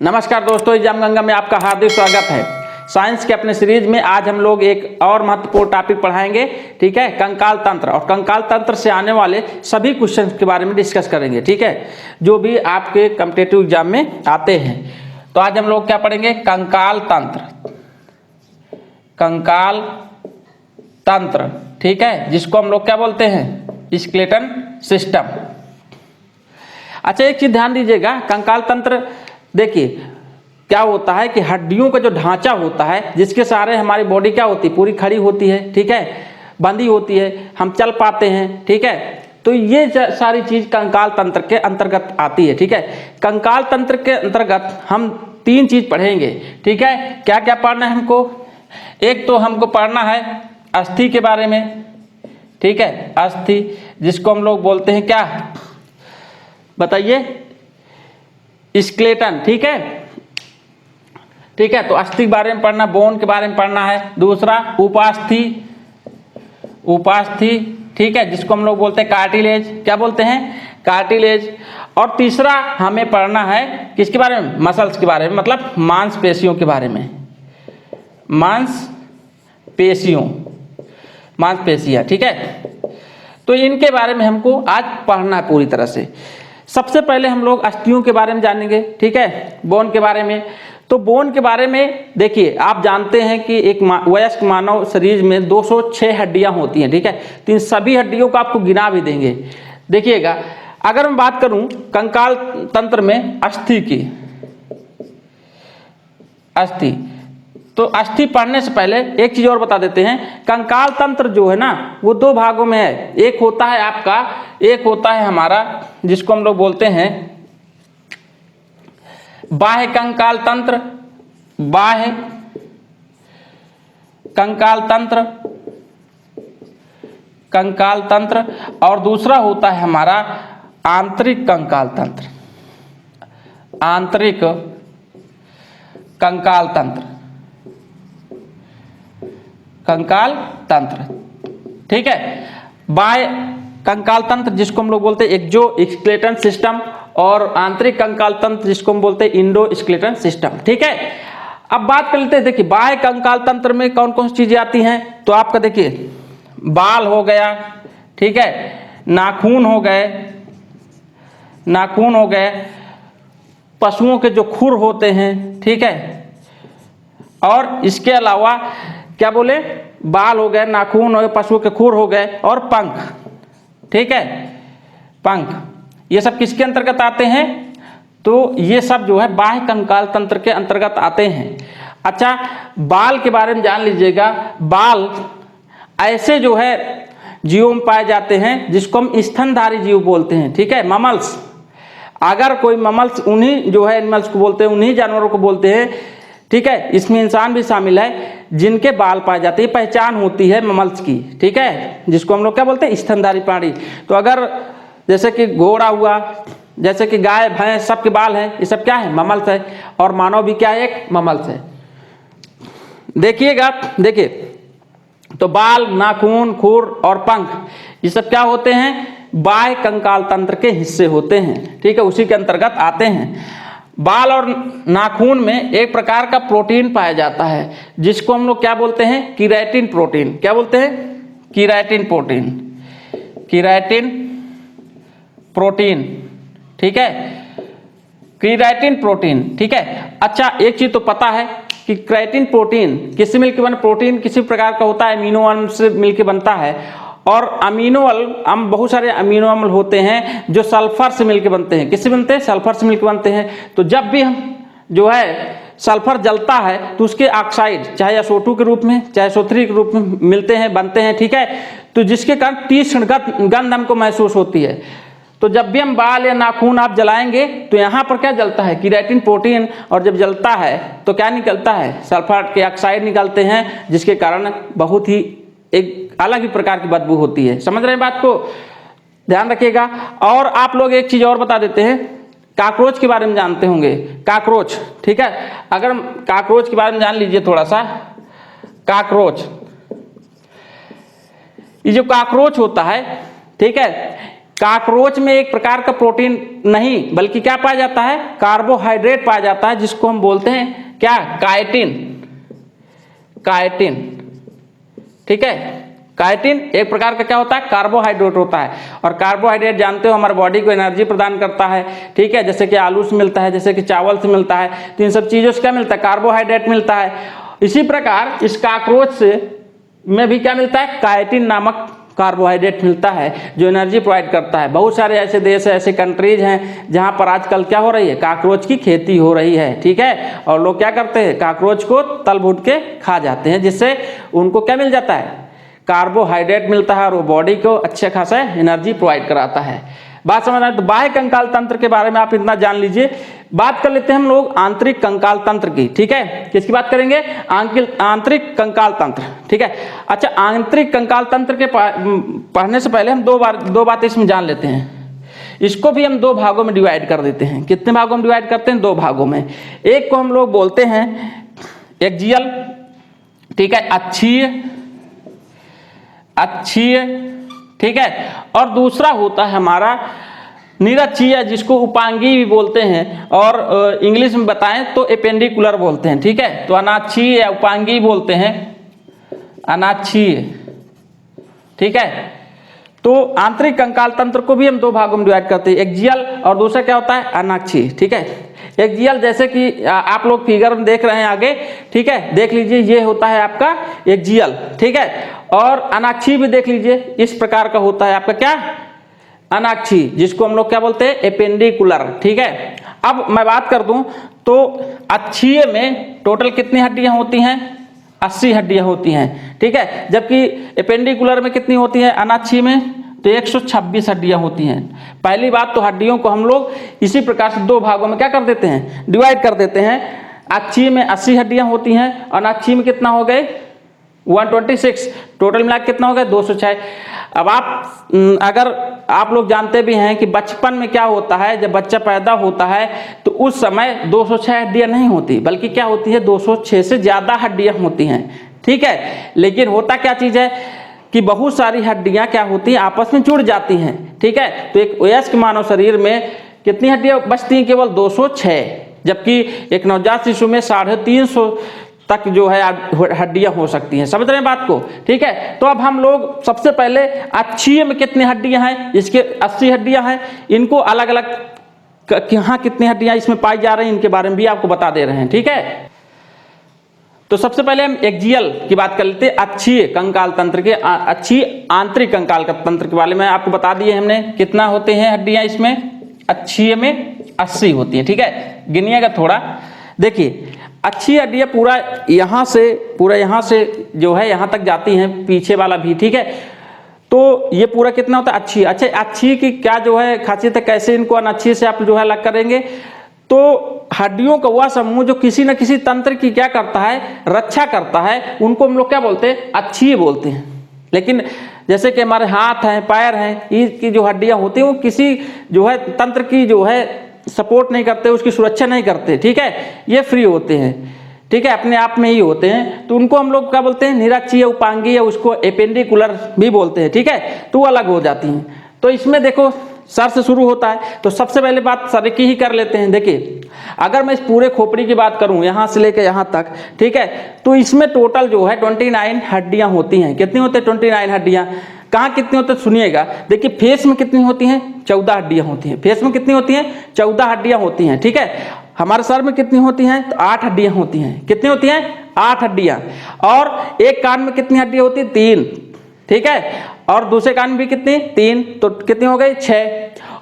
नमस्कार दोस्तों, एग्जाम गंगा में आपका हार्दिक स्वागत है। साइंस के अपने सीरीज में आज हम लोग एक और महत्वपूर्ण टॉपिक पढ़ाएंगे, ठीक है, कंकाल तंत्र। और कंकाल तंत्र से आने वाले सभी क्वेश्चंस के बारे में डिस्कस करेंगे, ठीक है, जो भी आपके कॉम्पिटिटिव एग्जाम में आते हैं। तो आज हम लोग क्या पढ़ेंगे? कंकाल तंत्र। कंकाल तंत्र, ठीक है, जिसको हम लोग क्या बोलते हैं? Skeleton system. अच्छा, एक चीज ध्यान दीजिएगा, कंकाल तंत्र देखिए क्या होता है कि हड्डियों का जो ढांचा होता है, जिसके सहारे हमारी बॉडी क्या होती है, पूरी खड़ी होती है, ठीक है, बंधी होती है, हम चल पाते हैं, ठीक है। तो ये सारी चीज कंकाल तंत्र के अंतर्गत आती है, ठीक है। कंकाल तंत्र के अंतर्गत हम तीन चीज पढ़ेंगे, ठीक है। क्या क्या पढ़ना है हमको? एक तो हमको पढ़ना है अस्थि के बारे में, ठीक है, अस्थि, जिसको हम लोग बोलते हैं क्या, बताइए? स्केलेटन, ठीक है, ठीक है। तो अस्थि के बारे में पढ़ना, बोन के बारे में पढ़ना है। दूसरा उपास्थि, उपास्थि, ठीक है, जिसको हम लोग बोलते हैं कार्टिलेज। क्या बोलते हैं? कार्टिलेज। और तीसरा हमें पढ़ना है किसके बारे में? मसल्स के बारे में, मतलब मांसपेशियों के बारे में। मांसपेशियों, मांसपेशियां, ठीक है। तो इनके बारे में हमको आज पढ़ना पूरी तरह से। सबसे पहले हम लोग अस्थियों के बारे में जानेंगे, ठीक है, बोन के बारे में। तो बोन के बारे में देखिए, आप जानते हैं कि एक वयस्क मानव शरीर में 206 हड्डियां होती हैं, ठीक है। तो इन सभी हड्डियों को आपको गिना भी देंगे। देखिएगा, अगर मैं बात करूं कंकाल तंत्र में अस्थि की, अस्थि, तो अस्थि पढ़ने से पहले एक चीज और बता देते हैं। कंकाल तंत्र जो है ना, वो दो भागों में है। एक होता है आपका, एक होता है हमारा, जिसको हम लोग बोलते हैं बाह्य कंकाल तंत्र, बाह्य कंकाल तंत्र, कंकाल तंत्र। और दूसरा होता है हमारा आंतरिक कंकाल तंत्र, आंतरिक कंकाल तंत्र, कंकाल तंत्र, ठीक है। बाह्य कंकाल तंत्र जिसको हम लोग बोलते हैं एक्सो स्केलेटन सिस्टम, और आंतरिक कंकाल तंत्र जिसको हम बोलते हैं इंडो स्केलेटन सिस्टम, ठीक है। अब बात कर लेते हैं, देखिए बाह्य कंकाल तंत्र में कौन कौन सी चीजें आती हैं। तो आपका देखिए बाल हो गया, ठीक है, नाखून हो गए, नाखून हो गए, पशुओं के जो खुर होते हैं, ठीक है। और इसके अलावा क्या बोले, बाल हो गए, नाखून हो गए, पशुओं के खुर हो गए, और पंख, ठीक है, पंख। ये सब किसके अंतर्गत आते हैं? तो ये सब जो है बाह्य कंकाल तंत्र के अंतर्गत आते हैं। अच्छा, बाल के बारे में जान लीजिएगा। बाल ऐसे जो है जीवों में पाए जाते हैं जिसको हम स्तनधारी जीव बोलते हैं, ठीक है, ममल्स। अगर कोई ममल्स, उन्हीं जो है एनिमल्स को बोलते हैं, उन्हीं जानवरों को बोलते हैं, ठीक है। इसमें इंसान भी शामिल है, जिनके बाल पाए जाते हैं, पहचान होती है ममल्स की, ठीक है, जिसको हम लोग क्या बोलते हैं? स्तनधारी प्राणी। तो अगर जैसे कि घोड़ा हुआ, जैसे कि गाय, भैंस, सबके बाल हैं, ये सब क्या है? ममल्स है। और मानव भी क्या है? एक ममल्स है। देखिएगा, देखिए, तो बाल, नाखून, खुर और पंख, ये सब क्या होते हैं? बाह्य कंकाल तंत्र के हिस्से होते हैं, ठीक है, उसी के अंतर्गत आते हैं। बाल और नाखून में एक प्रकार का प्रोटीन पाया जाता है, जिसको हम लोग क्या बोलते हैं? कीरेटिन प्रोटीन। क्या बोलते हैं? कीरेटिन प्रोटीन, कीरेटिन प्रोटीन, ठीक है, कीरेटिन प्रोटीन, ठीक है। अच्छा, एक चीज तो पता है कि क्रेटिन प्रोटीन किससे मिलकर बना? प्रोटीन किसी प्रकार का होता है, अमीनो अम्ल से मिलकर बनता है। और अमीनो अम्ल, बहुत सारे अमीनो अम्ल होते हैं जो सल्फर से मिलकर बनते हैं। किससे बनते हैं? सल्फर से मिलकर बनते हैं। तो जब भी हम जो है सल्फर जलता है तो उसके ऑक्साइड, चाहे SO2 के रूप में, चाहे SO3 के रूप में मिलते हैं, बनते हैं, ठीक है। तो जिसके कारण तीक्ष्ण गंध हमको महसूस होती है। तो जब भी हम बाल या नाखून आप जलाएंगे तो यहाँ पर क्या जलता है? कीरेटिन प्रोटीन। और जब जलता है तो क्या निकलता है? सल्फर के ऑक्साइड निकलते हैं, जिसके कारण बहुत ही एक अलग ही प्रकार की बदबू होती है। समझ रहे हैं बात को? ध्यान रखिएगा। और आप लोग एक चीज और बता देते हैं, कॉकरोच के बारे में जानते होंगे, कॉकरोच, ठीक है। अगर कॉकरोच के बारे में जान लीजिए थोड़ा सा। कॉकरोच, ये जो कॉकरोच होता है, ठीक है, काकरोच में एक प्रकार का प्रोटीन नहीं बल्कि क्या पाया जाता है, कार्बोहाइड्रेट पाया जाता है, जिसको हम बोलते हैं क्या, काइटिन। काइटिन, ठीक है, काइटिन एक प्रकार का क्या होता है, कार्बोहाइड्रेट होता है। और कार्बोहाइड्रेट जानते हो हमारे बॉडी को एनर्जी प्रदान करता है, ठीक है, जैसे कि आलू से मिलता है, जैसे कि चावल से मिलता है, तो इन सब चीज़ों से क्या मिलता है, कार्बोहाइड्रेट मिलता है। इसी प्रकार इस काकरोच से में भी क्या मिलता है, काइटिन नामक कार्बोहाइड्रेट मिलता है, जो एनर्जी प्रोवाइड करता है। बहुत सारे ऐसे देश है, ऐसे कंट्रीज हैं जहां पर आजकल क्या हो रही है, काकरोच की खेती हो रही है, ठीक है, और लोग क्या करते हैं, काकरोच को तल भून के खा जाते हैं, जिससे उनको क्या मिल जाता है, कार्बोहाइड्रेट मिलता है, और वो बॉडी को अच्छे खासा एनर्जी प्रोवाइड कराता है। बात समझ आए तो बाह्य कंकाल तंत्र के बारे में आप इतना जान लीजिए। बात कर लेते हैं हम लोग आंतरिक कंकाल तंत्र की, ठीक है, किसकी बात करेंगे, आंतरिक कंकाल तंत्र, ठीक है। अच्छा, आंतरिक कंकाल तंत्र के पढ़ने से पहले हम दो बातें इसमें जान लेते हैं। इसको भी हम दो भागों में डिवाइड कर देते हैं। कितने भागों में डिवाइड करते हैं, दो भागों में। एक को हम लोग बोलते हैं एक्जियल, ठीक है, अक्षीय, ठीक है, और दूसरा होता है हमारा निरक्षीय, जिसको उपांगी भी बोलते हैं, और इंग्लिश में बताएं तो एपेंडिकुलर बोलते हैं, ठीक है। तो अनाक्षीय या उपांगी बोलते हैं, अनाक्षीय, ठीक है। तो आंतरिक कंकाल तंत्र को भी हम दो भागों में डिवाइड करते हैं, एक्जियल और दूसरा क्या होता है, अनाक्षीय, ठीक है। एक्जियल जैसे कि आप लोग फिगर में देख रहे हैं आगे, ठीक है, देख लीजिए, ये होता है आपका एक्जियल, ठीक है, और अनाक्षीय भी देख लीजिए, इस प्रकार का होता है आपका क्या, अनाक्षीय, जिसको हम लोग क्या बोलते हैं, एपेंडिकुलर, ठीक है। अब मैं बात कर दूं तो अक्षीय में टोटल कितनी हड्डियां होती हैं, 80 हड्डियां होती हैं, ठीक है, जबकि एपेंडिकुलर में कितनी होती है, अनाक्षीय में तो 126 हड्डियां होती हैं। पहली बात तो हड्डियों को हम लोग इसी प्रकार से दो भागों में क्या कर देते हैं, डिवाइड कर देते हैं। अक्षीय में 80 हड्डियां होती हैं, अनाक्षीय में कितना हो गए, 126, टोटल मिला कितना हो गया, 206। अब अगर आप लोग जानते भी हैं कि बचपन में क्या होता है, जब बच्चा पैदा होता है तो उस समय 206 हड्डियां नहीं होती, बल्कि क्या होती है, 206 से ज्यादा हड्डियां होती हैं, ठीक है। लेकिन होता क्या चीज है कि बहुत सारी हड्डियां क्या होती हैं, आपस में जुड़ जाती हैं, ठीक है। तो एक वयस्क मानव शरीर में कितनी हड्डियां बचती हैं, केवल 206, जबकि एक नवजात शिशु में 350 तक जो है हड्डियां हो सकती हैं। समझ रहे हैं बात को, ठीक है। तो अब हम लोग सबसे पहले अक्षीय में कितनी हड्डियां हैं, इसके 80 हड्डियां हैं, इनको अलग अलग कहाँ कितनी हड्डियां इसमें पाई जा रही हैं, इनके बारे में भी आपको बता दे रहे हैं, ठीक है। तो सबसे पहले हम एक्जियल की बात कर लेते हैं, अक्षीय कंकाल तंत्र के, अक्षीय आंतरिक कंकाल तंत्र के बारे में आपको बता दिए हमने, कितना होते हैं हड्डियां इसमें, अक्षीय में 80 होती हैं, ठीक है। गिनिएगा थोड़ा, देखिए अक्षीय हड्डियां पूरा यहाँ से जो है यहाँ तक जाती हैं, पीछे वाला भी, ठीक है। तो ये पूरा कितना होता है, अक्षीय। अच्छा, अक्षीय की क्या जो है खासियत है, कैसे इनको अनक्षीय से आप जो है अलग करेंगे, तो हड्डियों का वह समूह जो किसी न किसी तंत्र की क्या करता है, रक्षा करता है, उनको हम लोग क्या बोलते हैं, अक्षीय बोलते हैं। लेकिन जैसे कि हमारे हाथ हैं, पैर हैं, इसकी जो हड्डियां होती हैं वो किसी जो है तंत्र की जो है सपोर्ट नहीं करते, उसकी सुरक्षा नहीं करते, ठीक है, ये फ्री होते हैं, ठीक है, अपने आप में ही होते हैं। तो उनको हम लोग क्या बोलते हैं, निरक्षीय, उपांगी, या उसको एपेंडिकुलर भी बोलते हैं, ठीक है। तो वो अलग हो जाती हैं। तो इसमें देखो सर से शुरू होता है, तो सबसे पहले बात सर की ही कर लेते हैं। देखिए अगर मैं इस पूरे खोपड़ी की बात करूं, यहाँ से लेकर यहाँ तक, ठीक है, तो इसमें टोटल जो है 29 हड्डियां होती हैं। कितनी होती है, 29 हड्डियां। कहाँ कितनी होती है, सुनिएगा। देखिए फेस में कितनी होती हैं, 14 हड्डियां होती हैं। फेस में कितनी होती हैं, 14 हड्डियां होती हैं, ठीक है। हमारे सर में कितनी होती हैं, तो 8 हड्डियां होती हैं। कितनी होती हैं, 8 हड्डियां। और एक कान में कितनी हड्डियां होती है, 3, ठीक है। और दूसरे कान में भी कितनी, 3, तो कितनी हो गई, 6।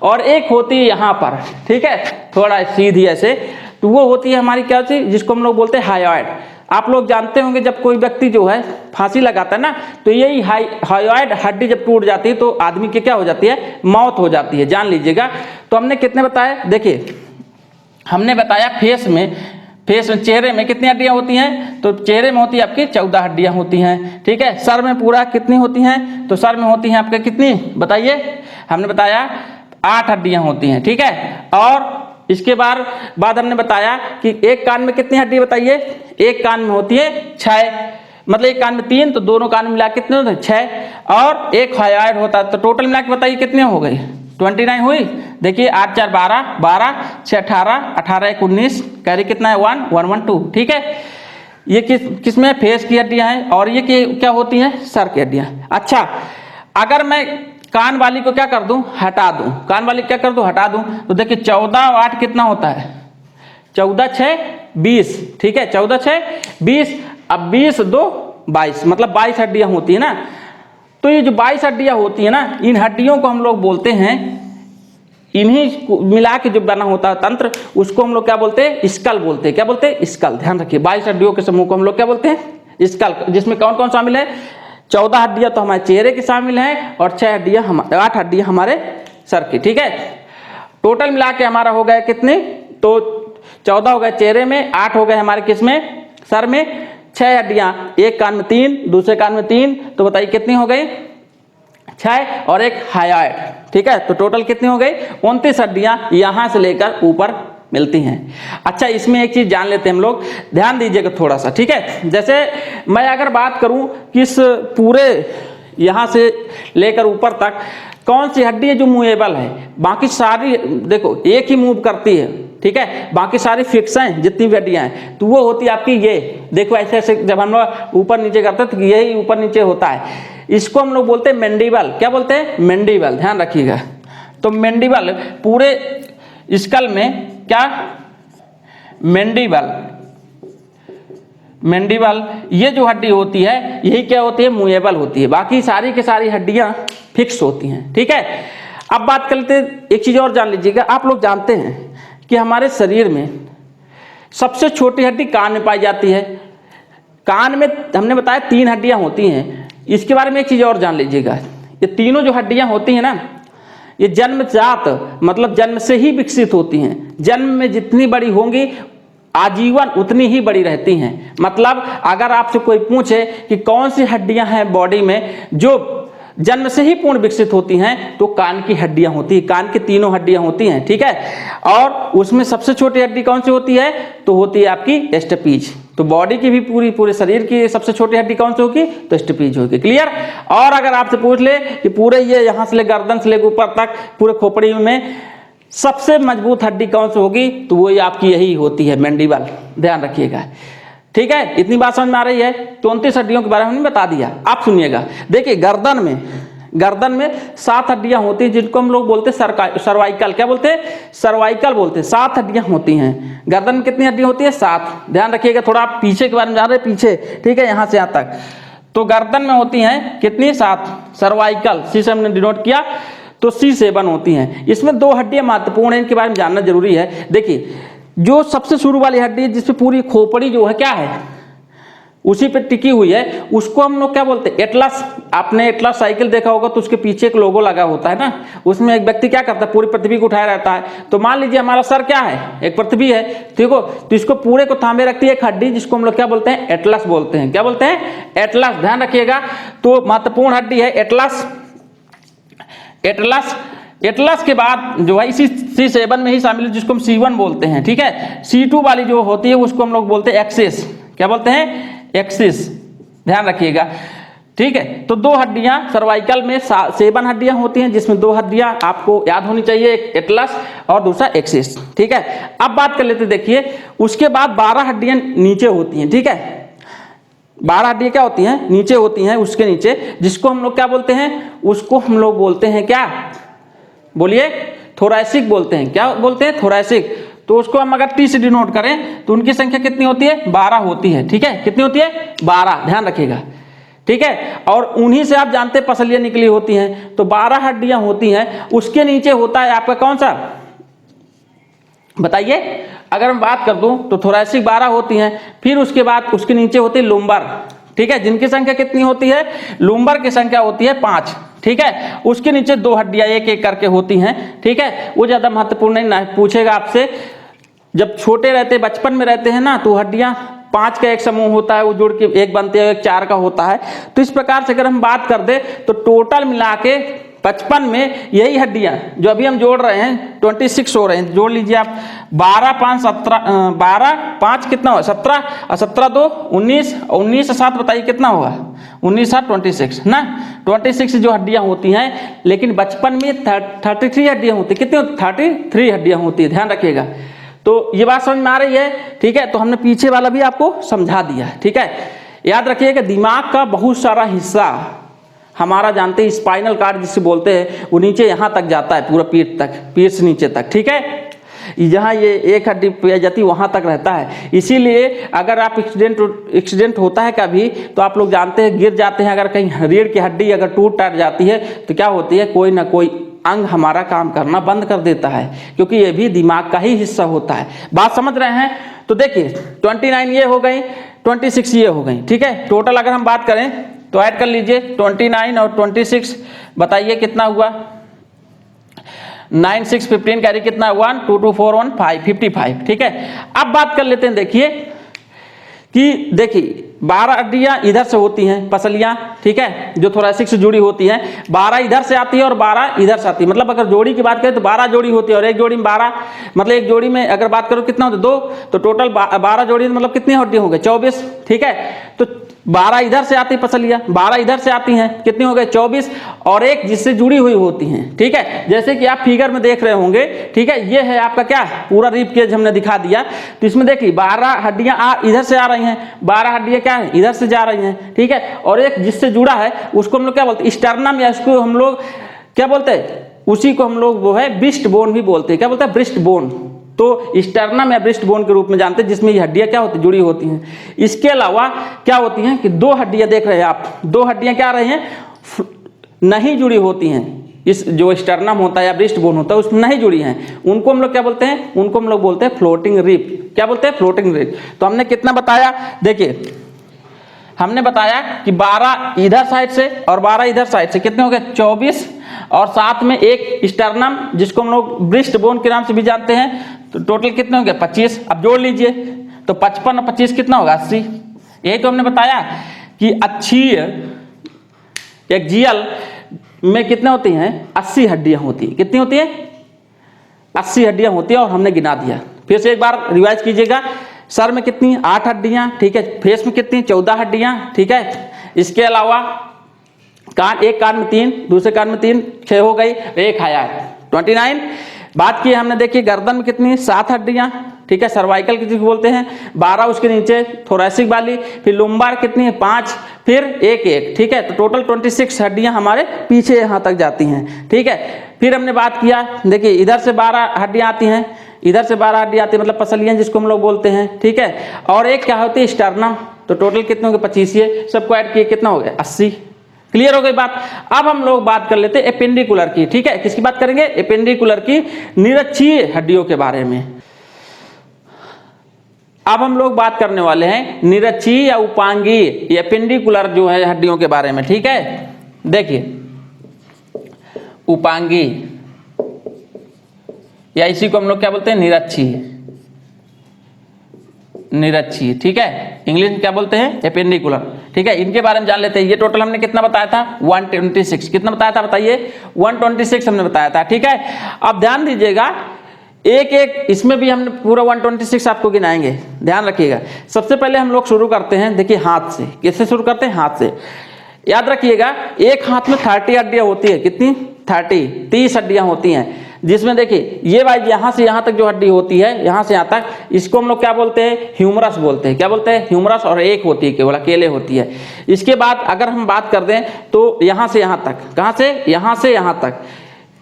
और एक होती है यहाँ पर, ठीक है, थोड़ा सीधी ऐसे, तो वो होती है हमारी क्या चीज, जिसको हम लोग बोलते हैं हायोइड। आप लोग जानते होंगे जब कोई व्यक्ति जो है फांसी लगाता है ना, तो यही हायोइड हड्डी जब टूट जाती है तो आदमी की क्या हो जाती है, मौत हो जाती है, जान लीजिएगा। तो हमने कितने बताया, देखिए हमने बताया फेस में चेहरे में कितनी हड्डियां होती हैं, तो चेहरे में होती है आपकी 14 हड्डियां होती हैं, ठीक है। सर में पूरा कितनी होती हैं, तो सर में होती हैं आपके कितनी, बताइए, हमने बताया 8 हड्डियां होती हैं, ठीक है। और इसके बाद हमने बताया कि एक कान में कितनी हड्डी, बताइए, एक कान में होती है 6, मतलब एक कान में 3, तो दोनों कान मिला कितने होते हैं, 6। और एक हायोइड होता है, तो टोटल मिला के बताइए कितने हो गए, 29 हुई। देखिए 8 4 12, 12 6 18, 18 1 19, कैरी कितना है 1 1 1 2। ठीक है, ये किस में फेस की हड्डियां हैं और ये क्या होती हैं, सर की हड्डियां। अच्छा, अगर मैं कान वाली को क्या कर दूं, हटा दूं, कान वाली क्या कर दूं, हटा दूं, तो देखिए 14 और 8 कितना होता है, 14 6 20। ठीक है, 14 6 20, अब 20 2 22, मतलब 22 हड्डियां होती है ना। तो ये जो 22 हड्डियां होती है ना, इन हड्डियों को हम लोग बोलते हैं, इन्हीं मिला के जो बना होता है तंत्र, उसको हम लोग क्या बोलते हैं, स्कल बोलते हैं। क्या बोलते हैं, स्कल। ध्यान रखिए, 22 हड्डियों के समूह को हम लोग क्या बोलते हैं, स्कल, जिसमें कौन कौन शामिल है, 14 हड्डियां तो हमारे चेहरे की शामिल हैं और 8 हड्डियां हमारे सर की। ठीक है, टोटल मिला के हमारा हो गया कितने, तो 14 हो गए चेहरे में, 8 हो गए हमारे किस में, सर में, 6 हड्डियां, एक कान में 3, दूसरे कान में 3, तो बताइए कितनी हो गई, 6 और एक हाइड। ठीक है, तो टोटल कितनी हो गई, 29 हड्डियां यहां से लेकर ऊपर मिलती हैं। अच्छा, इसमें एक चीज जान लेते हैं हम लोग, ध्यान दीजिएगा थोड़ा सा। ठीक है, जैसे मैं अगर बात करूं कि इस पूरे यहां से लेकर ऊपर तक कौन सी हड्डी है जो मूवेबल है, बाकी सारी देखो एक ही मूव करती है। ठीक है, बाकी सारी फिक्स हैं, जितनी भी हड्डियां हैं, तो वो होती है आपकी ये, देखो ऐसे ऐसे जब हम लोग ऊपर नीचे करते हैं तो यही ऊपर नीचे होता है, इसको हम लोग बोलते हैं मैंडिबल। क्या बोलते हैं, मैंडिबल। ध्यान रखिएगा, तो मैंडिबल पूरे स्कल में क्या, मैंडिबल, मैंडिबल ये जो हड्डी होती है यही क्या होती है, मूवेबल होती है, बाकी सारी की सारी हड्डियां फिक्स होती हैं। ठीक है, अब बात करते हैं, एक चीज और जान लीजिएगा, आप लोग जानते हैं कि हमारे शरीर में सबसे छोटी हड्डी कान में पाई जाती है। कान में हमने बताया 3 हड्डियां होती हैं। इसके बारे में एक चीज और जान लीजिएगा, ये तीनों जो हड्डियां होती हैं ना, ये जन्मजात मतलब जन्म से ही विकसित होती हैं। जन्म में जितनी बड़ी होंगी आजीवन उतनी ही बड़ी रहती हैं। मतलब अगर आपसे कोई पूछे कि कौन सी हड्डियां हैं बॉडी में जो जन्म से ही पूर्ण विकसित होती हैं, तो कान की हड्डियां होती हैं, कान की तीनों हड्डियां होती हैं। ठीक है, और उसमें सबसे छोटी हड्डी कौन सी होती है, तो होती है आपकी स्टेपीज। तो बॉडी की भी पूरे शरीर की सबसे छोटी हड्डी कौन सी होगी, तो स्टेपीज होगी। क्लियर। और अगर आपसे पूछ ले कि पूरे ये यहां से ले गर्दन से लेकर ऊपर तक पूरे खोपड़ी में सबसे मजबूत हड्डी कौन सी होगी, तो वो आपकी यही होती है, मैंडिबल। ध्यान रखिएगा। ठीक है, इतनी बात समझ में आ रही है। 29 हड्डियों के बारे में हमने बता दिया। आप सुनिएगा, देखिए गर्दन में 7 हड्डियां होती हैं, जिनको हम लोग बोलते हैं सर्वाइकल। क्या बोलते हैं, सर्वाइकल बोलते हैं। 7 हड्डियां होती हैं गर्दन में। कितनी हड्डियां होती है, 7। ध्यान रखिएगा, थोड़ा आप पीछे के बारे में जा रहे हैं, पीछे। ठीक है, यहां से यहां तक, तो गर्दन में होती हैं कितनी, 7 सर्वाइकल, सी से हमने डिनोट किया, तो C7 होती हैं। इसमें 2 हड्डियां महत्वपूर्ण हैं, इनके बारे में जानना जरूरी है। देखिए, जो सबसे शुरू वाली हड्डी है जिसपे पूरी खोपड़ी जो है क्या है, उसी पे टिकी हुई है, उसको हम लोग क्या बोलते हैं, एटलस। आपने एटलस साइकिल देखा होगा, तो उसके पीछे एक लोगो लगा होता है ना, उसमें एक व्यक्ति क्या करता है, पूरी पृथ्वी को उठाया रहता है। तो मान लीजिए हमारा सर क्या है, एक पृथ्वी है, ठीक हो, तो इसको पूरे को थामे रखती है एक हड्डी, जिसको हम लोग क्या बोलते हैं, एटलस बोलते हैं। क्या बोलते हैं, एटलस। ध्यान रखिएगा, तो महत्वपूर्ण हड्डी है एटलस। एटलस के बाद जो है इसी C7 में ही शामिल है, जिसको हम C1 बोलते हैं। ठीक है, C2 वाली जो होती है उसको हम लोग बोलते हैं एक्सिस। क्या बोलते हैं, एक्सिस। ध्यान रखिएगा। ठीक है, तो 2 हड्डियां सर्वाइकल में 7 हड्डियां होती हैं, जिसमें 2 हड्डियां आपको याद होनी चाहिए, एक एटलस और दूसरा एक्सिस। ठीक है, अब बात कर लेते, देखिए उसके बाद 12 हड्डियां नीचे होती हैं। ठीक है, 12 हड्डियां क्या होती हैं, नीचे होती हैं, उसके नीचे, जिसको हम लोग क्या बोलते हैं, उसको हम लोग बोलते हैं क्या, बोलिए, थोरैसिक बोलते हैं। क्या बोलते हैं, थोरैसिक। तो उसको हम अगर T से डिनोट करें तो उनकी संख्या कितनी होती है, 12 होती है। ठीक है, कितनी होती है, 12। ध्यान रखिएगा। ठीक है, और उन्हीं से आप जानते हैं पसलियां निकली होती हैं। तो 12 हड्डियां होती हैं, उसके नीचे होता है आपका कौन सा, बताइए। अगर मैं बात कर दूं तो थोरैसिक 12 होती हैं, फिर उसके बाद उसके नीचे होती है लुम्बर। ठीक है, जिनकी संख्या कितनी होती है, लुम्बर की संख्या होती है 5। ठीक है, उसके नीचे 2 हड्डियां एक एक करके होती हैं। ठीक है, वो ज्यादा महत्वपूर्ण नहीं पूछेगा आपसे। जब छोटे रहते, बचपन में रहते हैं ना, तो हड्डियां 5 का एक समूह होता है, वो जुड़ के एक बनते हैं, एक 4 का होता है। तो इस प्रकार से अगर हम बात कर दे तो टोटल मिला के 55 में यही हड्डियां जो अभी हम जोड़ रहे हैं 26 हो रहे हैं, जोड़ लीजिए आप 12 5 17, 12 5 कितना होगा 17 और 17 2 19 और 19 से 7 बताइए कितना होगा 19 7 26 ना। 26 जो हड्डियां होती हैं, लेकिन बचपन में 33 हड्डियां होती है। कितनी 33 हड्डियां होती है, ध्यान रखिएगा। तो ये बात समझ में आ रही है, ठीक है। तो हमने पीछे वाला भी आपको समझा दिया, ठीक है। याद रखिएगा दिमाग का बहुत सारा हिस्सा हमारा जानते हैं स्पाइनल कार्ड जिसे बोलते हैं, वो नीचे यहाँ तक जाता है, पूरा पीठ तक, पीठ से नीचे तक, ठीक है। जहाँ ये एक हड्डी पाई जाती है वहाँ तक रहता है। इसीलिए अगर आप एक्सीडेंट होता है कभी, तो आप लोग जानते हैं गिर जाते हैं, अगर कहीं रीढ़ की हड्डी अगर टूट टाट जाती है तो क्या होती है, कोई ना कोई अंग हमारा काम करना बंद कर देता है, क्योंकि ये भी दिमाग का ही हिस्सा होता है। बात समझ रहे हैं। तो देखिए 29 ये हो गई, 26 ये हो गई, ठीक है। टोटल अगर हम बात करें तो ऐड कर लीजिए 29 और 26, बताइए कितना हुआ। 9 6 15 कैरी कितना 1 2 2 4 1 5 55, ठीक है। अब बात कर लेते हैं, देखिए कि देखिए 12 हड्डियां इधर से होती हैं, पसलियां, ठीक है, जो थोरैसिक से जुड़ी होती हैं। 12 इधर से आती है और 12 इधर से आती है। मतलब अगर जोड़ी की बात करें तो 12 जोड़ी होती है और एक जोड़ी में 12, मतलब एक जोड़ी में अगर बात करो कितना होता है 2, तो टोटल 12 जोड़ी मतलब कितनी हड्डियां हो गई 24, ठीक है। तो 12 इधर से आती पसलियां, 12 इधर से आती हैं, कितनी हो गए 24, और एक जिससे जुड़ी हुई होती हैं, ठीक है। जैसे कि आप फिगर में देख रहे होंगे, ठीक है। ये है आपका क्या पूरा रिब केज हमने दिखा दिया। तो इसमें देखिए 12 हड्डियां इधर से आ रही हैं, 12 हड्डियां क्या है इधर से जा रही हैं, ठीक है। और एक जिससे जुड़ा है उसको हम लोग क्या बोलते हैं स्टर्नम, या उसको हम लोग क्या बोलते हैं, उसी को हम लोग वो है ब्रिस्ट बोन भी बोलते हैं। क्या बोलते हैं ब्रिस्ट बोन। तो स्टर्नम या ब्रिस्ट बोन के रूप में जानते हैं, जिसमें ये हड्डियां क्या होती जुड़ी होती हैं। इसके अलावा क्या होती हैं कि 2 हड्डियां देख रहे हैं आप, 2 हड्डियां क्या रही हैं नहीं जुड़ी होती हैं। इस जो स्टर्नम होता है या ब्रिस्ट बोन होता है उसमें नहीं जुड़ी हैं, उनको हम लोग क्या बोलते हैं, उनको हम लोग बोलते हैं फ्लोटिंग रिब। क्या बोलते हैं फ्लोटिंग रिब। तो हमने कितना बताया, देखिए हमने बताया कि 12 इधर साइड से और 12 इधर साइड से, कितने हो गए 24, और साथ में एक स्टर्नम जिसको हम लोग ब्रिस्ट बोन के नाम से भी जानते हैं। तो टोटल कितने हो गए 25। अब जोड़ लीजिए तो 55 और 25 कितना होगा 80। यही तो हमने बताया कि अक्षीय एक्सियल में कितने होती हैं 80 हड्डियां होती हैं। कितनी होती है 80 हड्डियां होती है, और हमने गिना दिया। फिर से एक बार रिवाइज कीजिएगा। सर में कितनी 8 हड्डियां, ठीक है। फेस में कितनी 14 हड्डियां, ठीक है। इसके अलावा कान, एक कान में 3, दूसरे कान में 3, 6 हो गई, एक आया 29। बात की हमने देखी गर्दन में कितनी 7 हड्डियां, ठीक है। सर्वाइकल किसी को बोलते हैं 12, उसके नीचे थोरैसिक वाली, फिर लुम्बार कितनी है 5, फिर एक, ठीक है। तो टोटल 26 हड्डियां हमारे पीछे यहाँ तक जाती हैं, ठीक है। फिर हमने बात किया, देखिए इधर से 12 हड्डियां आती हैं, इधर से 12 हड्डियां आती है, मतलब पसलियां जिसको हम लोग बोलते हैं, ठीक है। और एक क्या होती है स्टर्नम। तो टोटल कितने हो गए 25, ये सबको ऐड किए कितना हो गया 80। क्लियर हो गई बात। अब हम लोग बात कर लेते हैं एपेंडिकुलर की, ठीक है। किसकी बात करेंगे, एपेंडिकुलर की, निरक्षीय हड्डियों के बारे में। अब हम लोग बात करने वाले हैं निरक्षीय या उपांगीय एपेंडिकुलर जो है हड्डियों के बारे में, ठीक है। देखिए उपांगीय या इसी को हम लोग क्या बोलते हैं निरक्षीय, निरक्षीय, ठीक है। इंग्लिश में क्या बोलते हैं एपेंडिकुलर, ठीक है। इनके बारे में जान लेते हैं। ये टोटल हमने कितना बताया था 126, कितना बताया था बताइए 126 हमने बताया था, ठीक है। अब ध्यान दीजिएगा, एक एक इसमें भी हमने पूरा 126 आपको गिनाएंगे, ध्यान रखिएगा। सबसे पहले हम लोग शुरू करते हैं, देखिए हाथ से। किससे शुरू करते हैं, हाथ से। याद रखिएगा एक हाथ में 30 हड्डियां होती है, कितनी 30 हड्डियां होती हैं, जिसमें देखिए ये भाई यहां से यहां तक जो हड्डी होती है, यहां से यहां तक, इसको हम लोग क्या बोलते हैं ह्यूमरस बोलते हैं। क्या बोलते हैं ह्यूमरस। और एक होती है केवल अकेले होती है। इसके बाद अगर हम बात कर दें तो यहां से यहां तक, कहां से यहां तक,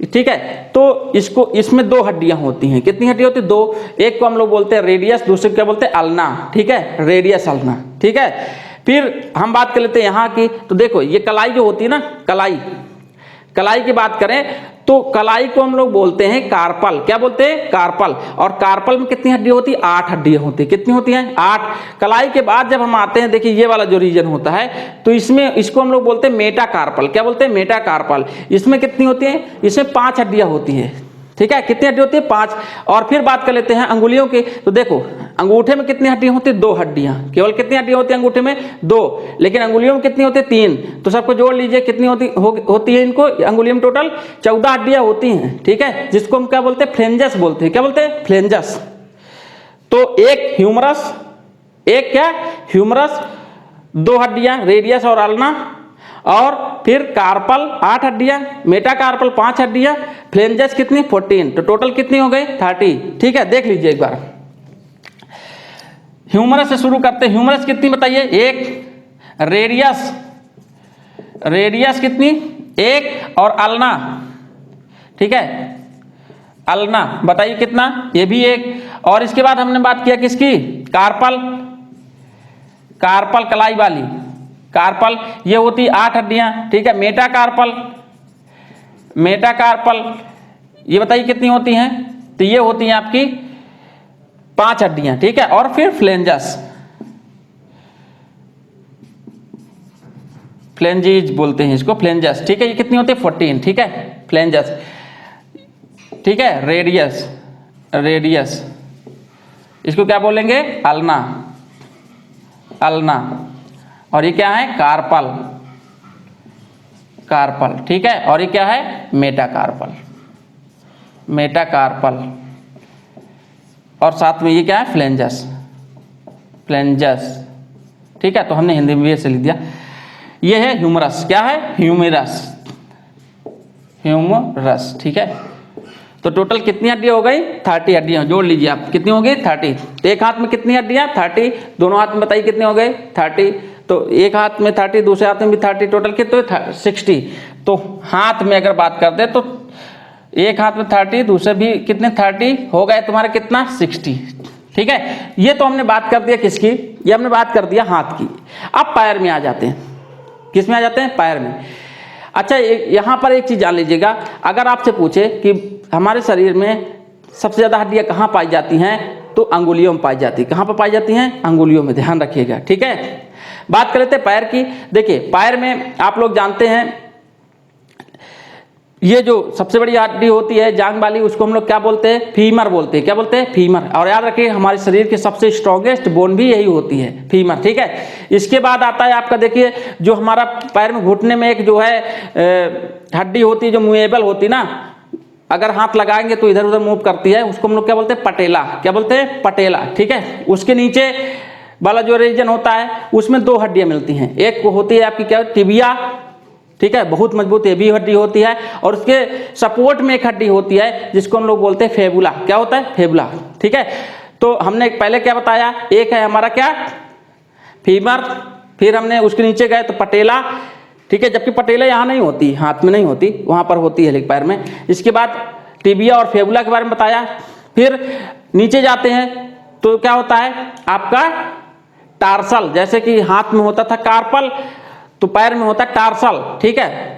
ठीक है। तो इसको इसमें 2 हड्डियां होती हैं, कितनी हड्डियां होती है 2। एक को हम लोग बोलते हैं रेडियस, दूसरे को क्या बोलते हैं अल्ना, ठीक है, रेडियस अल्ना, ठीक है। फिर हम बात कर लेते हैं यहाँ की। तो देखो ये कलाई जो होती है ना, कलाई की बात करें तो कलाई को हम लोग बोलते हैं कार्पल। क्या बोलते हैं कार्पल। और कार्पल में कितनी हड्डी होती है 8 हड्डियां होती है। कितनी होती हैं 8। कलाई के बाद जब हम आते हैं, देखिए ये वाला जो रीजन होता है, तो इसमें इसको हम लोग बोलते हैं मेटाकार्पल। क्या बोलते हैं मेटाकार्पल। इसमें कितनी होती है, इसमें 5 हड्डियां होती है, ठीक है। कितनी हड्डी होती है 5। और फिर बात कर लेते हैं अंगुलियों की। तो देखो अंगूठे में कितनी हड्डियां होती है? 2 हड्डियां। केवल कितनी हड्डियां होती है अंगूठे में? 2। लेकिन अंगुलियों में कितनी होती है? 3। तो सबको जोड़ लीजिए, कितनी होती है इनको अंगुलियों में? टोटल 14 हड्डियां होती हैं, ठीक है, जिसको हम क्या बोलते हैं? फ्लेंजस बोलते हैं। क्या बोलते हैं? फ्लेंजस। तो एक ह्यूमरस, एक क्या? ह्यूमरस, 2 हड्डियां रेडियस और अल्ना, और फिर कार्पल 8 हड्डियां, मेटाकार्पल 5 हड्डियां, फ्लेंजस कितनी? 14। तो टोटल कितनी हो गई? 30। ठीक है, देख लीजिए एक बार। ह्यूमरस से शुरू करते हैं। ह्यूमरस कितनी बताइए? 1। रेडियस, रेडियस कितनी? 1। और अल्ना, ठीक है, अल्ना बताइए कितना? ये भी 1। और इसके बाद हमने बात किया किसकी? कार्पल, कार्पल कलाई वाली, कार्पल ये होती 8 हड्डियां, ठीक है। मेटाकार्पल, मेटाकार्पल ये बताइए कितनी होती हैं? तो ये होती हैं आपकी 5 हड्डियां, ठीक है। और फिर फ्लेंजस, फ्लेंजिज बोलते हैं इसको, फ्लेंजस, ठीक है। ये कितनी होती है? 14, ठीक है, फ्लेंजस, ठीक है। रेडियस, रेडियस इसको क्या बोलेंगे? Ulna, ulna. और ये क्या है? कार्पल, कार्पल, ठीक है। और ये क्या है? Metacarpal, metacarpal. और साथ में ये क्या है? फ्लेंजस, फ्लेंजस, ठीक है। तो हमने हिंदी में से लिख दिया। ये है ह्यूमरस। क्या है? ह्यूमरस, ह्यूमरस, ठीक है। तो टोटल कितनी हड्डियां हो गई? 30 हड्डियां। जोड़ लीजिए आप, कितनी हो गई? 30। तो एक हाथ में कितनी हड्डियां? 30। दोनों हाथ में बताइए कितने हो गए? 30। तो एक हाथ में 30, दूसरे हाथ में भी 30, टोटल कितने? 60। तो हाथ में अगर बात करते हैं तो एक हाथ में 30, दूसरे भी कितने? 30 हो गए तुम्हारे कितना? 60, ठीक है। ये तो हमने बात कर दिया किसकी? ये हमने बात कर दिया हाथ की। अब पैर में आ जाते हैं। किस में आ जाते हैं? पैर में। अच्छा, यहाँ पर एक चीज जान लीजिएगा, अगर आपसे पूछे कि हमारे शरीर में सबसे ज्यादा हड्डियां कहाँ पाई जाती हैं, तो अंगुलियों में पाई जाती है। कहाँ पर पाई जाती हैं? अंगुलियों में, ध्यान रखिएगा, ठीक है। बात कर लेते हैं पैर की। देखिए पैर में आप लोग जानते हैं ये जो सबसे बड़ी हड्डी होती है जांग वाली, उसको हम लोग क्या बोलते हैं? फीमर बोलते हैं। क्या बोलते हैं? फीमर। और याद रखिए हमारे शरीर की सबसे स्ट्रॉन्गेस्ट बोन भी यही होती है, फीमर, ठीक है। इसके बाद आता है आपका, देखिए जो हमारा पैर में घुटने में एक जो है हड्डी होती है जो मूवेबल होती ना, अगर हाथ लगाएंगे तो इधर उधर मूव करती है, उसको हम लोग क्या बोलते हैं? पटेला। क्या बोलते हैं? पटेला, ठीक है। उसके नीचे वाला जो रीजन होता है उसमें 2 हड्डियां मिलती हैं। एक होती है आपकी क्या? टिबिया, ठीक है, बहुत मजबूत ये भी हड्डी होती है। और उसके सपोर्ट में एक हड्डी होती है जिसको हम लोग बोलते हैं फेबुला। क्या होता है? फेबुला, ठीक है। तो हमने पहले क्या बताया? एक है हमारा क्या? फीमर, फिर हमने उसके नीचे गए तो पटेला, ठीक है। जबकि पटेला यहाँ नहीं होती, हाथ में नहीं होती, वहां पर होती है पैर में। इसके बाद टिबिया और फेबुला के बारे में बताया। फिर नीचे जाते हैं तो क्या होता है आपका? टार्सल। जैसे कि हाथ में होता था कार्पल, तो पैर में होता है टार्सल, ठीक है।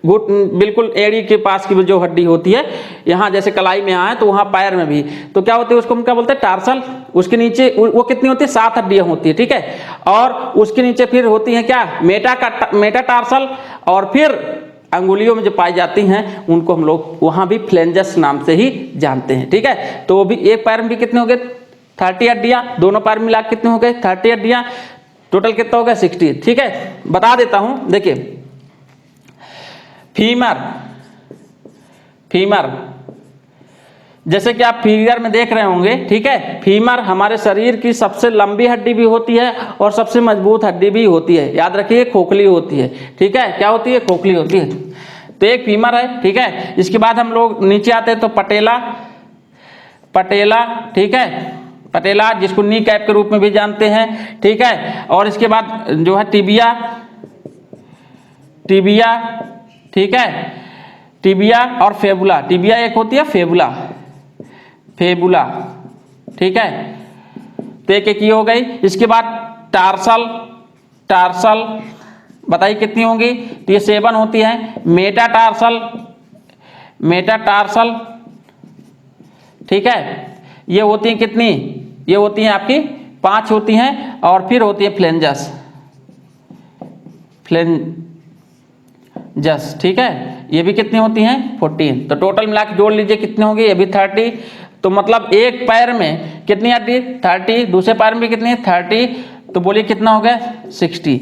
बिल्कुल एड़ी के पास की जो हड्डी होती है, यहाँ जैसे कलाई में यहाँ है तो वहाँ पैर में भी, तो क्या होती है उसको हम क्या बोलते हैं? टार्सल। उसके नीचे वो कितनी होती है? 7 हड्डियां होती है, ठीक है। और उसके नीचे फिर होती है क्या? मेटाटार्सल। और फिर अंगुलियों में जो पाई जाती हैं उनको हम लोग वहाँ भी फ्लेंजस नाम से ही जानते हैं, ठीक है। तो वो भी एक पैर में भी कितने हो गए? 30 हड्डियां। दोनों पैर मिला कितने हो गए? 30 हड्डियां। टोटल कितना हो गया? 60, ठीक है। बता देता हूं, देखिए फीमर, फीमर जैसे कि आप फिगर में देख रहे होंगे, ठीक है। फीमर हमारे शरीर की सबसे लंबी हड्डी भी होती है और सबसे मजबूत हड्डी भी होती है। याद रखिए खोखली होती है, ठीक है। क्या होती है? खोखली होती है। तो एक फीमर है, ठीक है। इसके बाद हम लोग नीचे आते हैं तो पटेला, पटेला, ठीक है। पटेला जिसको नी कैप के रूप में भी जानते हैं, ठीक है। और इसके बाद जो है टिबिया, टिबिया, ठीक है। टिबिया और फेबुला। टिबिया एक होती है, फेबुला, फेबुला, ठीक है। तो एक ही हो गई। इसके बाद टार्सल, टार्सल बताइए कितनी होंगी? तो ये 7 होती है। मेटाटार्सल, मेटाटार्सल, ठीक है। ये होती हैं कितनी? ये होती हैं आपकी 5 होती हैं। और फिर होती है फ्लेंजस, फ्लेंजस, ठीक है। ये भी कितनी होती हैं? 14। तो टोटल मिला के जोड़ लीजिए कितने होंगे? ये भी 30, तो मतलब एक पैर में कितनी हड्डी 30, दूसरे पैर में भी कितनी 30, तो बोलिए कितना हो गया 60।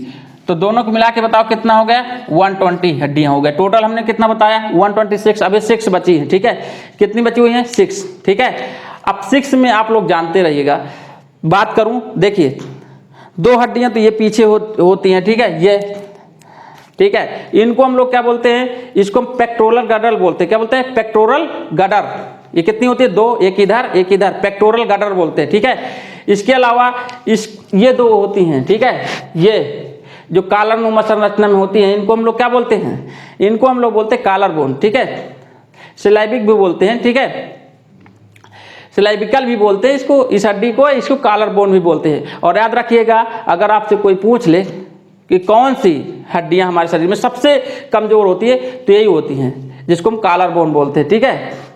तो दोनों को मिला के बताओ कितना हो गया 120 हड्डियां हो गए। टोटल हमने कितना बताया 126। अभी 6 बची है, ठीक है, कितनी बची हुई है 6, ठीक है। अब 6 में आप लोग जानते रहिएगा, बात करूं, देखिए 2 हड्डियां तो ये पीछे होती हैं, ठीक है, ये, ठीक है, इनको हम लोग क्या बोलते हैं, इसको हम पेक्टोरल गडर बोलते हैं। क्या बोलते हैं पेक्टोरल गडर। ये कितनी होती है 2, एक इधर, पेक्टोरल गडर बोलते हैं, ठीक है। इसके अलावा ये 2 होती हैं, ठीक है, ये जो कॉलरनुमा संरचना में होती हैं, इनको हम लोग क्या बोलते हैं, इनको हम लोग बोलते हैं कॉलर बोन, ठीक है, सिलाइबिक भी बोलते हैं, ठीक है, सिलाइबिकल भी बोलते हैं इसको, इस हड्डी को, इसको कॉलर बोन भी बोलते हैं। और याद रखिएगा, अगर आपसे कोई पूछ ले कि कौन सी हड्डियां हमारे शरीर में सबसे कमजोर होती है, तो यही होती हैं, जिसको हम कॉलर बोन बोलते हैं, ठीक है।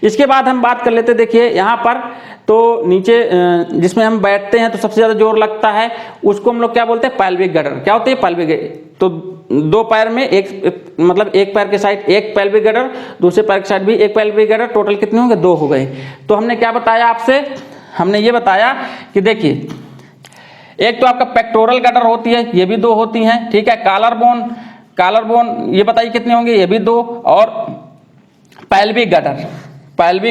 इसके बाद हम बात कर लेते हैं, देखिए यहाँ पर तो नीचे जिसमें हम बैठते हैं तो सबसे ज्यादा जोर लगता है, उसको हम लोग क्या बोलते हैं पेल्विक गडर। क्या होती है पेल्विक, तो 2 पैर में मतलब एक पैर के साइड एक पेल्विक गडर, दूसरे पैर के साइड भी एक पेल्विक गडर, टोटल कितने होंगे 2 हो गए। तो हमने क्या बताया आपसे, हमने ये बताया कि देखिए एक तो आपका पेक्टोरल गडर होती है, ये भी 2 होती हैं, ठीक है, कॉलर बोन ये बताइए कितने होंगे, ये भी 2, और पेल्विक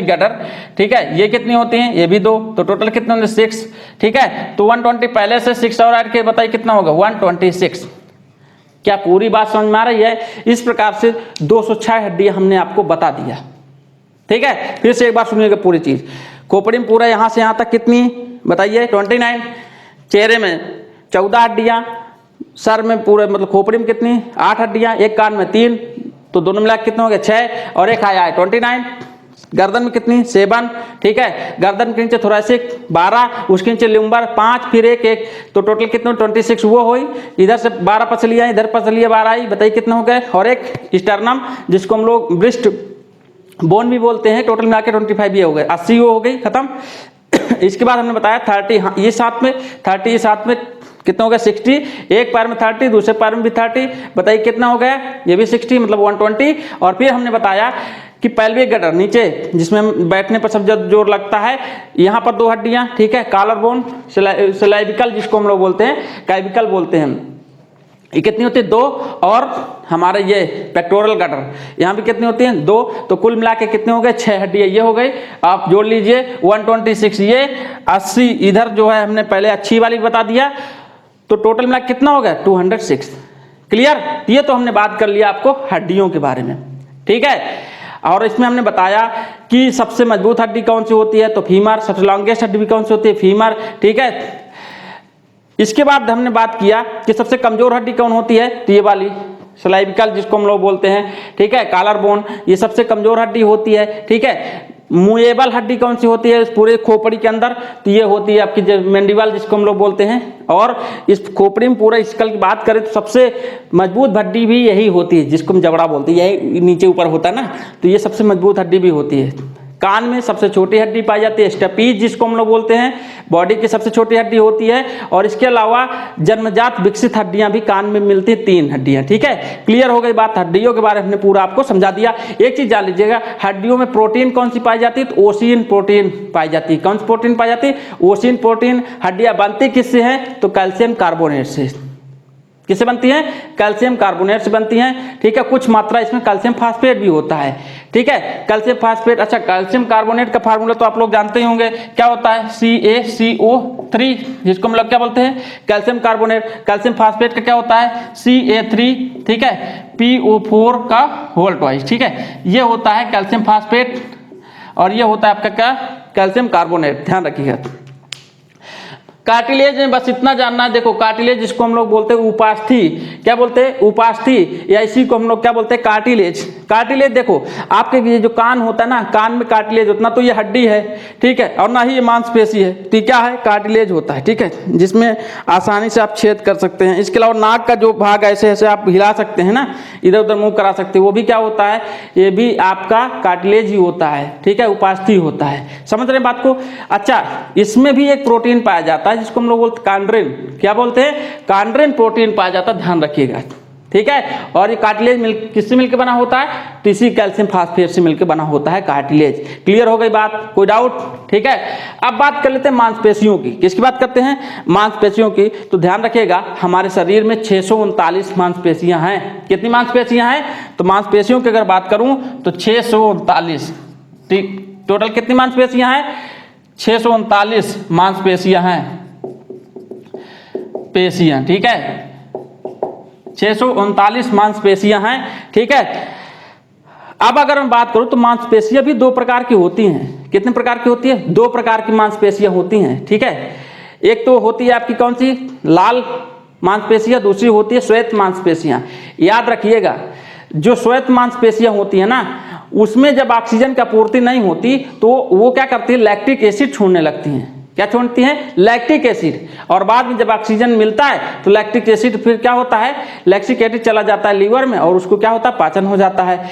गडर, ठीक है, ये कितनी होती हैं, ये भी 2, तो टोटल कितने होंगे 6, ठीक है। तो 120 पहले से 6 और ऐड के बताइए कितना होगा 126। क्या पूरी बात समझ में आ रही है? इस प्रकार से 206 हड्डियां हमने आपको बता दिया, ठीक है। फिर से एक बार सुनिएगा पूरी चीज। खोपड़ी में पूरा यहां से यहां तक कितनी बताइए 29, चेहरे में 14 हड्डियां, सर में पूरे मतलब खोपड़ी में कितनी 8 हड्डियां, एक कान में 3, तो दोनों मिला कितने हो गए 6, और एक आया है 29। गर्दन में कितनी 7, ठीक है, गर्दन के नीचे थोरैसिक 12, उसके नीचे लिम्बर 5, फिर एक, तो टोटल कितने 26 वो हुई। इधर से 12 पसलियां, इधर पसलियां 12 आई, बताइए कितने हो गए, और एक स्टर्नम जिसको हम लोग ब्रिस्ट बोन भी बोलते हैं, टोटल मिला के 25 ये हो गए, 80 वो हो गई खत्म। इसके बाद हमने बताया 30, ये साथ में 30, साथ में कितना हो गया 60, एक पैर में 30, दूसरे पैर में भी 30, बताइए कितना हो गया, ये भी 60 मतलब 120। और फिर हमने बताया कि पेल्विक गडर नीचे जिसमें हम बैठने पर सबसे ज्यादा जोर लगता है, यहाँ पर 2 हड्डियां, ठीक है, कॉलर बोन, सिलाइबिकल जिसको हम लोग बोलते हैं, कैविकल बोलते हैं, ये कितनी होती है 2, और हमारे ये पेक्टोरल गडर यहाँ भी कितनी होती हैं 2, तो कुल मिला के कितने हो गए 6 हड्डियां ये हो गई। आप जोड़ लीजिए 126, ये 80, इधर जो है हमने पहले अच्छी वाली बता दिया, तो टोटल मिला कितना हो गया 206। क्लियर? ये तो हमने बात कर लिया आपको हड्डियों के बारे में, ठीक है। और इसमें हमने बताया कि सबसे मजबूत हड्डी कौन सी होती है, तो फीमर, सबसे लॉन्गेस्ट हड्डी भी कौन सी होती है फीमर, ठीक है। इसके बाद हमने बात किया कि सबसे कमजोर हड्डी कौन होती है, तो ये वाली स्लाइविकल जिसको हम लोग बोलते हैं, ठीक है, कॉलर बोन, ये सबसे कमजोर हड्डी होती है, ठीक है। मूवेबल हड्डी कौन सी होती है पूरे खोपड़ी के अंदर, तो ये होती है आपकी मैंडिबल जिसको हम लोग बोलते हैं। और इस खोपड़ी में पूरा स्कल की बात करें तो सबसे मजबूत हड्डी भी यही होती है जिसको हम जबड़ा बोलते हैं, यही नीचे ऊपर होता है ना, तो ये सबसे मजबूत हड्डी भी होती है। कान में सबसे छोटी हड्डी पाई जाती है स्टेपीज जिसको हम लोग बोलते हैं, बॉडी की सबसे छोटी हड्डी होती है। और इसके अलावा जन्मजात विकसित हड्डियां भी कान में मिलती हैं, 3 हड्डियां, ठीक है। क्लियर हो गई बात, हड्डियों के बारे में हमने पूरा आपको समझा दिया। एक चीज जान लीजिएगा, हड्डियों में प्रोटीन कौन सी पाई जाती है, तो ओसिन प्रोटीन पाई जाती है। कौन सी प्रोटीन पाई जाती है, ओसिन प्रोटीन। हड्डियां बनती किससे हैं, तो कैल्शियम कार्बोनेट से। किससे बनती हैं, कैल्शियम कार्बोनेट से बनती हैं, ठीक है। कुछ मात्रा इसमें कैल्शियम फास्फेट भी होता है, ठीक है, कैल्शियम फास्फेट। अच्छा, कैल्शियम कार्बोनेट का फार्मूला तो आप लोग जानते ही होंगे, क्या होता है CaCO3, जिसको हम लोग क्या बोलते हैं कैल्शियम कार्बोनेट। कैल्शियम फास्फेट का क्या होता है Ca3, ठीक है, PO4 का होल ट्वाइस, ठीक है, ये होता है कैल्शियम फास्फेट, और ये होता है आपका क्या कैल्शियम कार्बोनेट, ध्यान रखिएगा। कार्टिलेज में बस इतना जानना है, देखो कार्टिलेज जिसको हम लोग बोलते हैं उपास्थि, क्या बोलते हैं उपास्थि, या इसी को हम लोग क्या बोलते हैं कार्टिलेज। कार्टिलेज देखो आपके ये जो कान होता है ना, कान में कार्टिलेज होता है, तो ये हड्डी है, ठीक है, और ना ही ये मांसपेशी है, तो क्या है कार्टिलेज होता है, ठीक है, जिसमें आसानी से आप छेद कर सकते हैं। इसके अलावा नाक का जो भाग ऐसे ऐसे आप हिला सकते हैं ना, इधर उधर मूव करा सकते हैं, वो भी क्या होता है, ये भी आपका कार्टिलेज ही होता है, ठीक है, उपास्थि होता है। समझ रहे हैं बात को? अच्छा, इसमें भी एक प्रोटीन पाया जाता है जिसको हम लोग बोलते हैं कांड्रिन, क्या बोलते हैं कांड्रिन प्रोटीन पाया जाता है, ध्यान रखिएगा, ठीक है। और ये कार्टिलेज किससे मिलकर बना होता है, तो इसी कैल्शियम फास्फेट से मिलकर बना होता है कार्टिलेज। क्लियर हो गई बात, कोई डाउट? ठीक है। अब बात कर लेते हैं मांसपेशियों की। किसकी बात करते हैं, मांसपेशियों की। तो ध्यान रखिएगा हमारे शरीर में 639 मांसपेशियां हैं। कितनी मांसपेशियां हैं, तो मांसपेशियों की अगर बात करूं तो 639। ठीक, टोटल कितनी मांसपेशियां हैं, 639 मांसपेशियां हैं, पेशियां। ठीक है, 639 मांसपेशियां हैं। ठीक है। अब अगर मैं बात करूं तो मांसपेशियां भी दो प्रकार की होती हैं। कितने प्रकार की होती है, दो प्रकार की मांसपेशियां होती हैं। ठीक है, एक तो होती है आपकी कौन सी, लाल मांसपेशियां, दूसरी होती है श्वेत मांसपेशियां। याद रखिएगा जो श्वेत मांसपेशियां होती है ना, उसमें जब ऑक्सीजन की आपूर्ति नहीं होती तो वो क्या करती है, लैक्टिक एसिड छोड़ने लगती हैं। क्या छोड़ती हैं, लैक्टिक एसिड। और बाद में जब ऑक्सीजन मिलता है तो लैक्टिक एसिड फिर क्या होता है, लैक्टिक एसिड चला जाता है लीवर में और उसको क्या होता है, पाचन हो जाता है।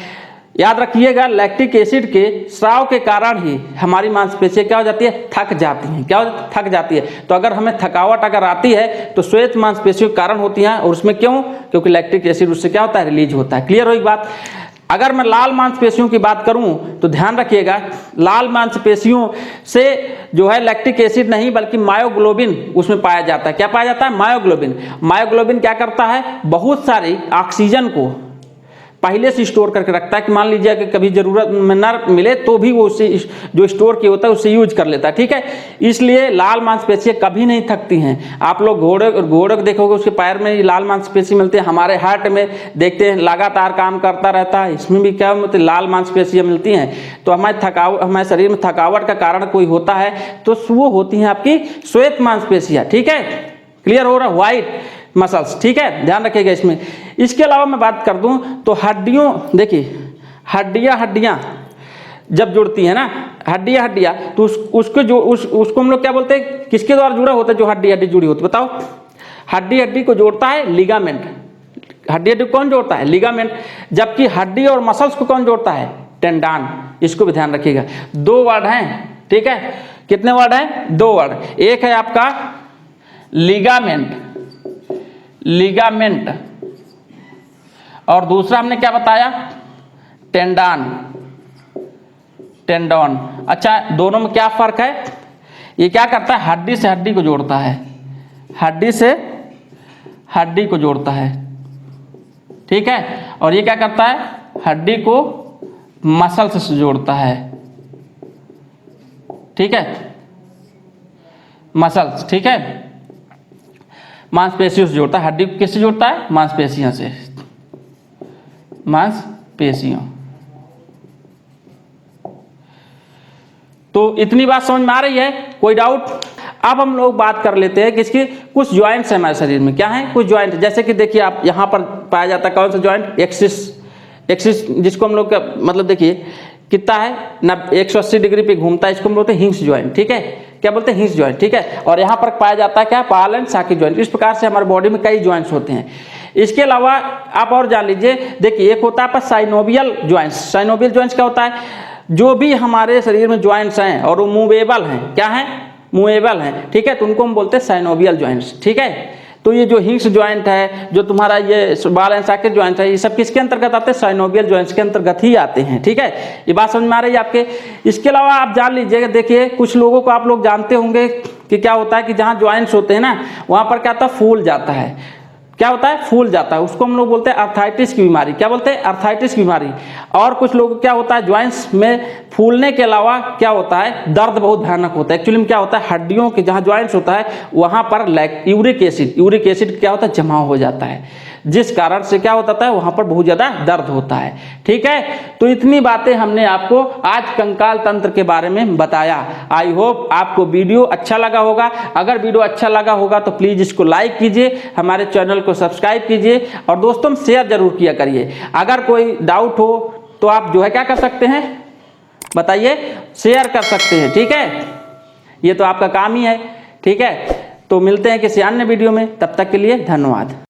याद रखिएगा लैक्टिक एसिड के स्राव के कारण ही हमारी मांसपेशियां क्या हो जाती है, थक जाती हैं। क्या हो जाती है, थक जाती है। तो अगर हमें थकावट अगर आती है तो श्वेत मांसपेशियों के कारण होती है। और उसमें क्यों, क्योंकि लैक्टिक एसिड उससे क्या होता है, रिलीज होता है। क्लियर हुई बात। अगर मैं लाल मांसपेशियों की बात करूं तो ध्यान रखिएगा लाल मांसपेशियों से जो है लैक्टिक एसिड नहीं बल्कि मायोग्लोबिन उसमें पाया जाता है। क्या पाया जाता है, मायोग्लोबिन। मायोग्लोबिन क्या करता है, बहुत सारी ऑक्सीजन को पहले से स्टोर करके रखता है कि मान लीजिए कि कभी जरूरत में न मिले तो भी वो उससे जो स्टोर किया होता है उससे यूज कर लेता है। ठीक है, इसलिए लाल मांसपेशियां कभी नहीं थकती हैं। आप लोग घोड़े को देखोगे उसके पैर में लाल मांसपेशी मिलती है, हमारे हार्ट में देखते हैं लगातार काम करता रहता है, इसमें भी क्या होती है, लाल मांसपेशियां मिलती हैं। तो हमारे शरीर में थकावट का कारण कोई होता है तो वो होती हैं आपकी श्वेत मांसपेशियां। ठीक है, क्लियर हो रहा, व्हाइट मसल्स। ठीक है, ध्यान रखिएगा इसमें। इसके अलावा मैं बात कर दूं तो हड्डियों, देखिए हड्डियां जब जुड़ती है ना, हड्डियां तो उसको हम लोग क्या बोलते हैं, किसके द्वारा जुड़ा होता है, जो हड्डी जुड़ी होती है, बताओ। हड्डी को जोड़ता है लिगामेंट। हड्डी कौन जोड़ता है, लिगामेंट। जबकि हड्डी और मसल्स को कौन जोड़ता है, टेंडान। इसको भी ध्यान रखिएगा। दो वर्ड हैं। ठीक है, कितने वर्ड हैं, दो वर्ड। एक है आपका लिगामेंट और दूसरा हमने क्या बताया, टेंडन। अच्छा, दोनों में क्या फर्क है, ये क्या करता है, हड्डी से हड्डी को जोड़ता है, हड्डी से हड्डी को जोड़ता है। ठीक है, और ये क्या करता है, हड्डी को मसल से जोड़ता है। ठीक है, मसल्स। ठीक है, मांसपेशियों से जोड़ता है, हड्डी को किससे जोड़ता है, मांसपेशियों से, मांसपेशियों। तो इतनी बात समझ में आ रही है, कोई डाउट? अब हम लोग बात कर लेते हैं कि इसकी कुछ ज्वाइंट्स है हमारे शरीर में। क्या है, कुछ ज्वाइंट, जैसे कि देखिए आप यहां पर पाया जाता है कौन सा ज्वाइंट, एक्सिस, जिसको हम लोग का मतलब देखिए कितना है, 180 डिग्री पे घूमता है, इसको हम बोलते हैं हिंग्स ज्वाइंट। ठीक है, क्या बोलते हैं, हिंग्स ज्वाइंट। ठीक है, और यहाँ पर पाया जाता है क्या, पाल एंड साकी ज्वाइंट। इस प्रकार से हमारे बॉडी में कई ज्वाइंट्स होते हैं। इसके अलावा आप और जान लीजिए, देखिए एक होता है आपका साइनोवियल ज्वाइंट्स। साइनोवियल ज्वाइंट्स क्या होता है, जो भी हमारे शरीर में ज्वाइंट्स हैं और वो मूवेबल हैं, क्या हैं, मूवेबल हैं। ठीक है, तो उनको हम बोलते हैं साइनोवियल ज्वाइंट्स। ठीक है, तो ये जो हिंग्स ज्वाइंट है, जो तुम्हारा ये बाल एंड सॉकेट ज्वाइंट है, ये सब किसके अंतर्गत आते हैं, साइनोवियल ज्वाइंट्स के अंतर्गत ही आते हैं। ठीक है, ये बात समझ में आ रही है आपके। इसके अलावा आप जान लीजिएगा, देखिए कुछ लोगों को आप लोग जानते होंगे कि क्या होता है कि जहाँ ज्वाइंट्स होते हैं ना, वहाँ पर क्या होता है, फूल जाता है। क्या होता है, फूल जाता है, उसको हम लोग बोलते हैं अर्थराइटिस की बीमारी। क्या बोलते हैं, अर्थराइटिस की बीमारी। और कुछ लोगों को क्या होता है, ज्वाइंट्स में फूलने के अलावा क्या होता है, दर्द बहुत भयानक होता है। एक्चुअली में क्या होता है, हड्डियों के जहाँ ज्वाइंट्स होता है वहाँ पर यूरिक एसिड क्या होता है, जमा हो जाता है, जिस कारण से क्या होता है, वहाँ पर बहुत ज़्यादा दर्द होता है। ठीक है, तो इतनी बातें हमने आपको आज कंकाल तंत्र के बारे में बताया। आई होप आपको वीडियो अच्छा लगा होगा। अगर वीडियो अच्छा लगा होगा तो प्लीज़ इसको लाइक कीजिए, हमारे चैनल को सब्सक्राइब कीजिए और दोस्तों शेयर जरूर किया करिए। अगर कोई डाउट हो तो आप जो है क्या कर सकते हैं, बताइए, शेयर कर सकते हैं। ठीक है, ये तो आपका काम ही है। ठीक है, तो मिलते हैं किसी अन्य वीडियो में, तब तक के लिए धन्यवाद।